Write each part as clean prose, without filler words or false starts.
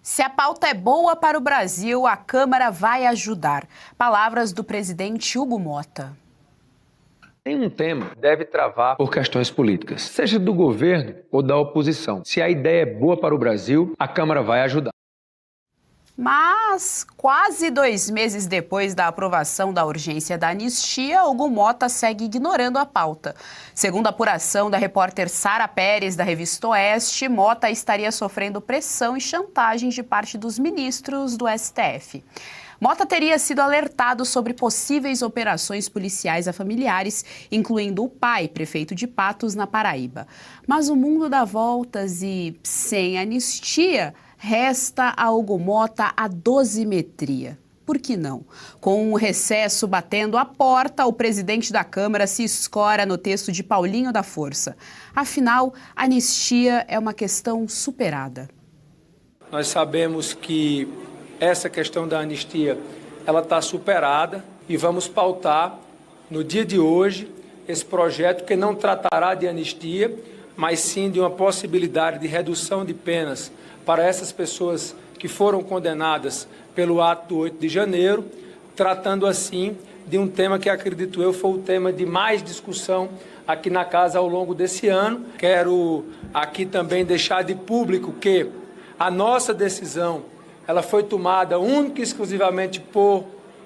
Se a pauta é boa para o Brasil, a Câmara vai ajudar. Palavras do presidente Hugo Motta. Tem um tema que deve travar por questões políticas, seja do governo ou da oposição. Se a ideia é boa para o Brasil, a Câmara vai ajudar. Mas, quase 2 meses depois da aprovação da urgência da anistia, Hugo Motta segue ignorando a pauta. Segundo a apuração da repórter Sara Pérez, da revista Oeste, Motta estaria sofrendo pressão e chantagem de parte dos ministros do STF. Motta teria sido alertado sobre possíveis operações policiais a familiares, incluindo o pai, prefeito de Patos, na Paraíba. Mas o mundo dá voltas e, sem anistia, resta a Hugo Motta a dosimetria. Por que não? Com o recesso batendo a porta, o presidente da Câmara se escora no texto de Paulinho da Força. Afinal, a anistia é uma questão superada. Nós sabemos que essa questão da anistia, ela está superada e vamos pautar no dia de hoje esse projeto que não tratará de anistia, mas sim de uma possibilidade de redução de penas para essas pessoas que foram condenadas pelo ato do 8 de janeiro, tratando assim de um tema que, acredito eu, foi o tema de mais discussão aqui na casa ao longo desse ano. Quero aqui também deixar de público que a nossa decisão ela foi tomada única e exclusivamente por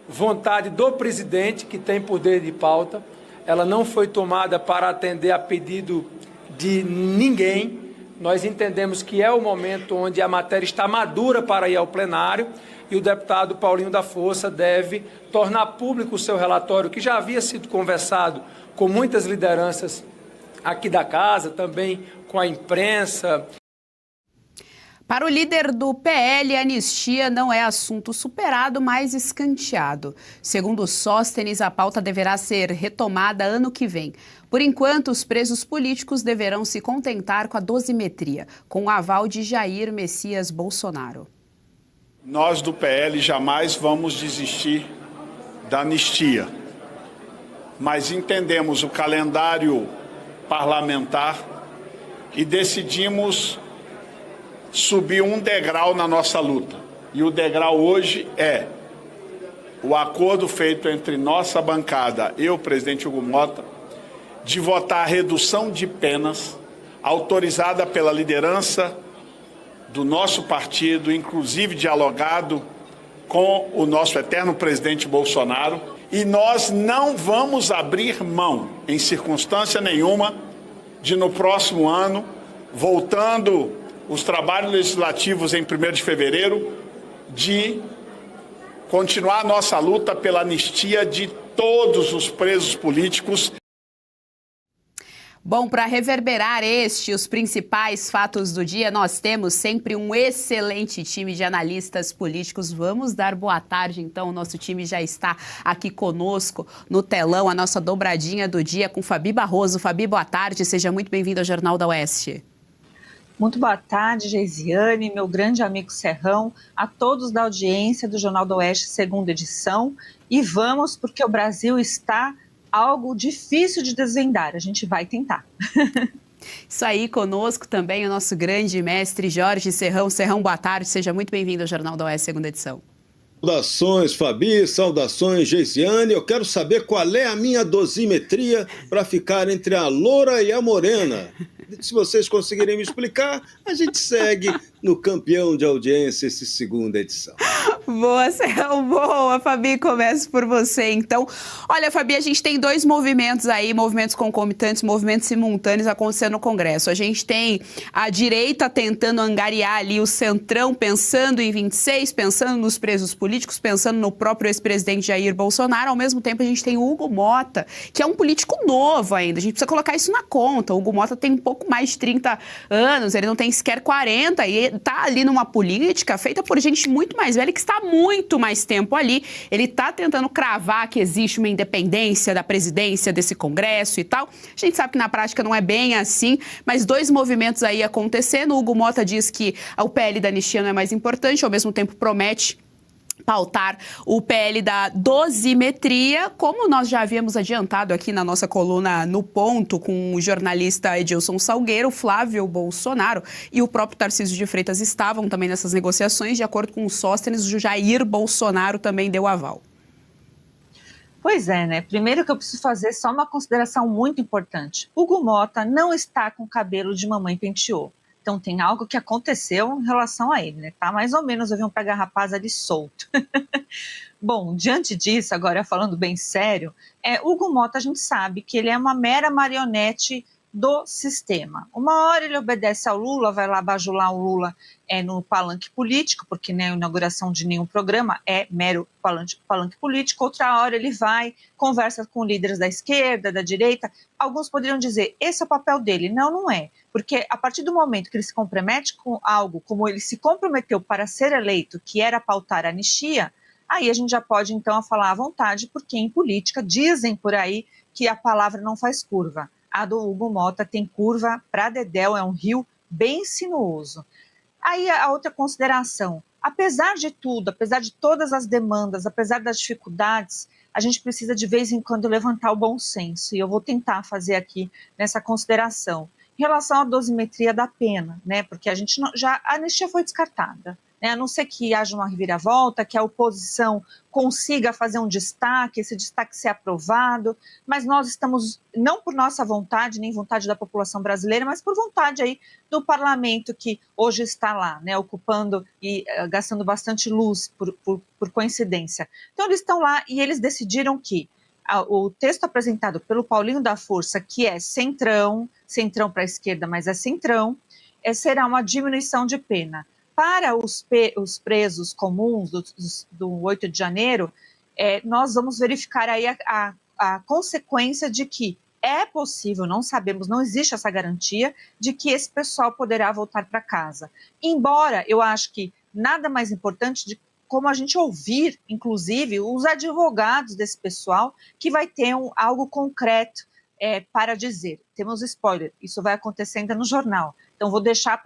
vontade do presidente, que tem poder de pauta. Ela não foi tomada para atender a pedido de ninguém. Nós entendemos que é o momento onde a matéria está madura para ir ao plenário e o deputado Paulinho da Força deve tornar público o seu relatório, que já havia sido conversado com muitas lideranças aqui da casa, também com a imprensa. Para o líder do PL, a anistia não é assunto superado, mas escanteado. Segundo Sóstenes, a pauta deverá ser retomada ano que vem. Por enquanto, os presos políticos deverão se contentar com a dosimetria, com o aval de Jair Messias Bolsonaro. Nós do PL jamais vamos desistir da anistia, mas entendemos o calendário parlamentar e decidimos subir um degrau na nossa luta. E o degrau hoje é o acordo feito entre nossa bancada e o presidente Hugo Motta de votar a redução de penas autorizada pela liderança do nosso partido, inclusive dialogado com o nosso eterno presidente Bolsonaro. E nós não vamos abrir mão, em circunstância nenhuma, de no próximo ano, voltando os trabalhos legislativos em 1º de fevereiro, de continuar a nossa luta pela anistia de todos os presos políticos. Bom, para reverberar os principais fatos do dia, nós temos sempre um excelente time de analistas políticos. Vamos dar boa tarde, então. O nosso time já está aqui conosco no telão, a nossa dobradinha do dia com Fabi Barroso. Fabi, boa tarde. Seja muito bem-vindo ao Jornal da Oeste. Muito boa tarde, Geisiane, meu grande amigo Serrão, a todos da audiência do Jornal do Oeste, 2ª edição. E vamos, porque o Brasil está algo difícil de desvendar. A gente vai tentar. Isso aí, conosco também o nosso grande mestre Jorge Serrão. Serrão, boa tarde, seja muito bem-vindo ao Jornal da Oeste, 2ª edição. Saudações, Fabi, saudações, Geisiane. Eu quero saber qual é a minha dosimetria para ficar entre a loura e a morena. Se vocês conseguirem me explicar, a gente segue no campeão de audiência, essa 2ª edição. Boa, Serrão, boa. Fabi, começo por você, então. Olha, Fabi, a gente tem 2 movimentos aí, movimentos concomitantes, movimentos simultâneos acontecendo no Congresso. A gente tem a direita tentando angariar ali o centrão, pensando em 26, pensando nos presos políticos, pensando no próprio ex-presidente Jair Bolsonaro. Ao mesmo tempo, a gente tem o Hugo Motta, que é um político novo ainda. A gente precisa colocar isso na conta. O Hugo Motta tem um pouco mais de 30 anos, ele não tem sequer 40, e tá ali numa política feita por gente muito mais velha, que está há muito mais tempo ali. Ele está tentando cravar que existe uma independência da presidência desse Congresso e tal. A gente sabe que na prática não é bem assim, mas 2 movimentos aí acontecendo. O Hugo Motta diz que o PL da anistia não é mais importante, ao mesmo tempo promete pautar o PL da dosimetria, como nós já havíamos adiantado aqui na nossa coluna No Ponto, com o jornalista Edilson Salgueiro, Flávio Bolsonaro e o próprio Tarcísio de Freitas estavam também nessas negociações. De acordo com o Sóstenes, o Jair Bolsonaro também deu aval. Pois é, né? Primeiro que eu preciso fazer só uma consideração muito importante. Hugo Mota não está com o cabelo de mamãe penteou. Então tem algo que aconteceu em relação a ele, né? Tá mais ou menos, eu vi um pega-rapaz ali solto. Bom, diante disso, agora falando bem sério, Hugo Mota a gente sabe que ele é uma mera marionete do sistema. Uma hora ele obedece ao Lula, vai lá bajular o Lula no palanque político, porque nem a inauguração de nenhum programa é mero palanque político. Outra hora ele vai, conversa com líderes da esquerda, da direita. Alguns poderiam dizer, esse é o papel dele. Não, não é. Porque a partir do momento que ele se compromete com algo, como ele se comprometeu para ser eleito, que era pautar a anistia, aí a gente já pode então falar à vontade, porque em política dizem por aí que a palavra não faz curva. A do Hugo Mota tem curva para dedéu, é um rio bem sinuoso. Aí a outra consideração, apesar de tudo, apesar de todas as demandas, apesar das dificuldades, a gente precisa de vez em quando levantar o bom senso, e eu vou tentar fazer aqui nessa consideração. Em relação à dosimetria da pena, né, porque a gente a anistia foi descartada. A não ser que haja uma reviravolta, que a oposição consiga fazer um destaque, esse destaque ser aprovado, mas nós estamos, não por nossa vontade, nem vontade da população brasileira, mas por vontade aí do parlamento que hoje está lá, né, ocupando e gastando bastante luz por coincidência. Então eles estão lá e eles decidiram que o texto apresentado pelo Paulinho da Força, que é centrão para a esquerda, mas é centrão, será uma diminuição de pena. Para os presos comuns do 8 de janeiro, nós vamos verificar aí a consequência de que é possível, não sabemos, não existe essa garantia de que esse pessoal poderá voltar para casa. Embora eu acho que nada mais importante de como a gente ouvir, inclusive, os advogados desse pessoal, que vai ter algo concreto para dizer. Temos spoiler, isso vai acontecer ainda no jornal. Então, vou deixar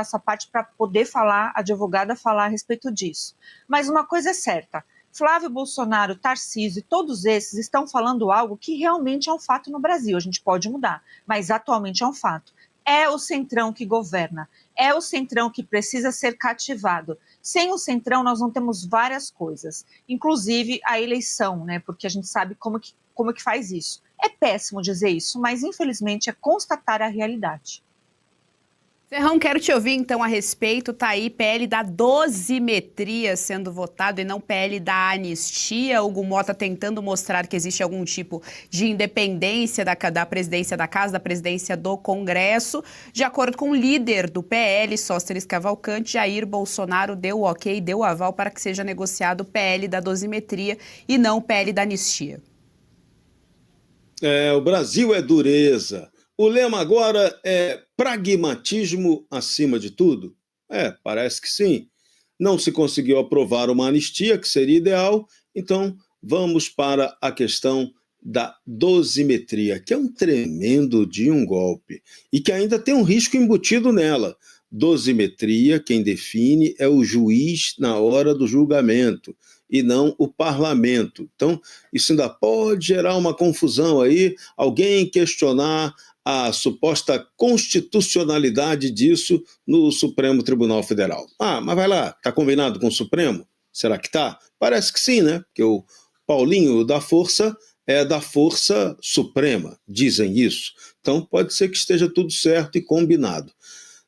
essa parte para poder falar, a advogada falar a respeito disso. Mas uma coisa é certa, Flávio Bolsonaro, Tarcísio e todos esses estão falando algo que realmente é um fato no Brasil. A gente pode mudar, mas atualmente é um fato. É o centrão que governa, é o centrão que precisa ser cativado. Sem o centrão, nós não temos várias coisas, inclusive a eleição, né? Porque a gente sabe como que faz isso. É péssimo dizer isso, mas infelizmente é constatar a realidade. Serrão, quero te ouvir então a respeito, tá aí PL da dosimetria sendo votado e não PL da anistia. Hugo Mota tentando mostrar que existe algum tipo de independência da presidência da Casa, da presidência do Congresso. De acordo com o líder do PL, Sóstenes Cavalcante, Jair Bolsonaro deu o ok, deu o aval para que seja negociado o PL da dosimetria e não o PL da anistia. O Brasil é dureza. O lema agora é pragmatismo acima de tudo? Parece que sim. Não se conseguiu aprovar uma anistia, que seria ideal, então vamos para a questão da dosimetria, que é um tremendo de um golpe e que ainda tem um risco embutido nela. Dosimetria, quem define é o juiz na hora do julgamento e não o parlamento. Então, isso ainda pode gerar uma confusão aí, alguém questionar a suposta constitucionalidade disso no Supremo Tribunal Federal. Mas vai lá, está combinado com o Supremo? Será que está? Parece que sim, né? Porque o Paulinho da Força é da Força Suprema, dizem isso. Então pode ser que esteja tudo certo e combinado.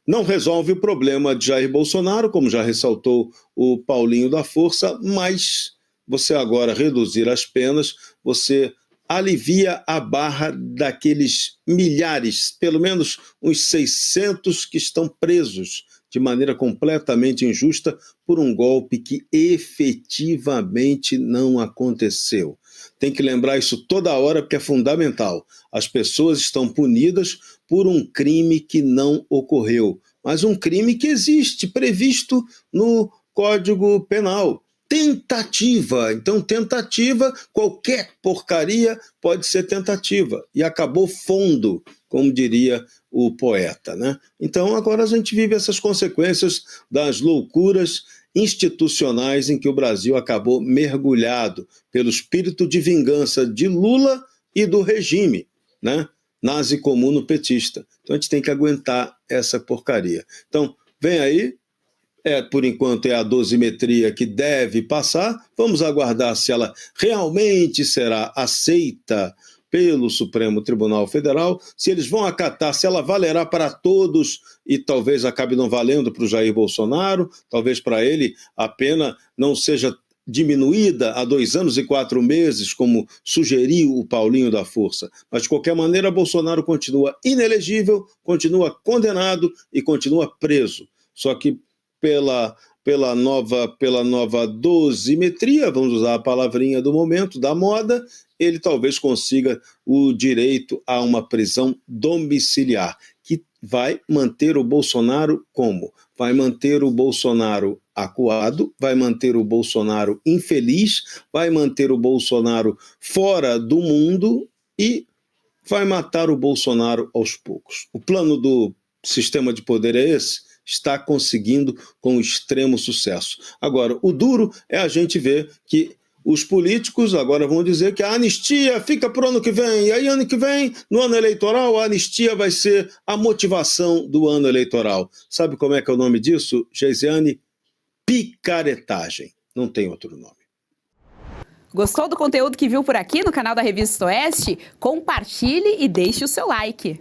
Não resolve o problema de Jair Bolsonaro, como já ressaltou o Paulinho da Força, mas você agora reduzir as penas, você alivia a barra daqueles milhares, pelo menos uns 600 que estão presos de maneira completamente injusta por um golpe que efetivamente não aconteceu. Tem que lembrar isso toda hora porque é fundamental. As pessoas estão punidas por um crime que não ocorreu, mas um crime que existe, previsto no Código Penal. Tentativa. Então, tentativa, qualquer porcaria pode ser tentativa. E acabou fundo como diria o poeta, né? Então, agora a gente vive essas consequências das loucuras institucionais em que o Brasil acabou mergulhado pelo espírito de vingança de Lula e do regime, né? Nazi-comuno-petista. Então, a gente tem que aguentar essa porcaria. Então, vem aí, por enquanto é a dosimetria que deve passar, vamos aguardar se ela realmente será aceita pelo Supremo Tribunal Federal, se eles vão acatar, se ela valerá para todos e talvez acabe não valendo para o Jair Bolsonaro, talvez para ele a pena não seja diminuída a 2 anos e 4 meses, como sugeriu o Paulinho da Força. Mas, de qualquer maneira, Bolsonaro continua inelegível, continua condenado e continua preso. Só que pela nova dosimetria, vamos usar a palavrinha do momento, da moda, ele talvez consiga o direito a uma prisão domiciliar, que vai manter o Bolsonaro como? Vai manter o Bolsonaro acuado, vai manter o Bolsonaro infeliz, vai manter o Bolsonaro fora do mundo e vai matar o Bolsonaro aos poucos. O plano do sistema de poder é esse? Está conseguindo com extremo sucesso. Agora, o duro é a gente ver que os políticos agora vão dizer que a anistia fica para o ano que vem, e aí ano que vem, no ano eleitoral, a anistia vai ser a motivação do ano eleitoral. Sabe como é que é o nome disso, Geisiane? Picaretagem. Não tem outro nome. Gostou do conteúdo que viu por aqui no canal da Revista Oeste? Compartilhe e deixe o seu like.